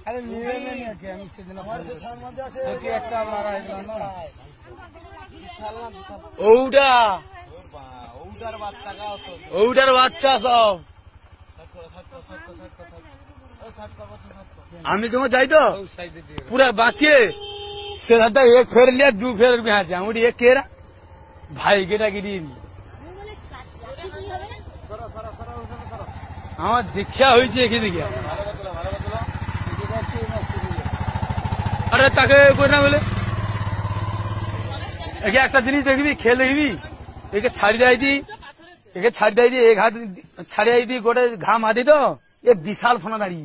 আরে নিয়ে নাকি আমি সেদিন সেটি একটা মারা হইল না ওটা ওটার বাচ্চা গাও তো ওটার বাচ্চা সব আমি তোমার যাই তো পুরা বাকি से दादा एक फेर लिया दो फेर यहाँ से हम एक केरा भाई गेटा गिरी हाँ देखा हुई देखिया अरे ताके कोई ना बोले एक जिनिस देखबी खेल देखबी एक छाड़ी दाई दी एक हाथ छाड़ी आई दी गोटे घाम आदि तो ये विशाल फना दाड़ी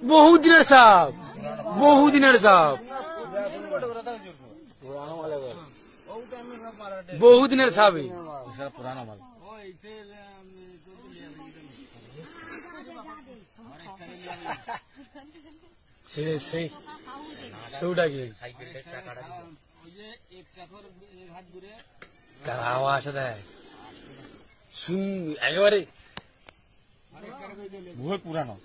बहुत दिन साहब पुराना माल তার আওয়াজ দেয় শুন একেবারে বহুত পুরানো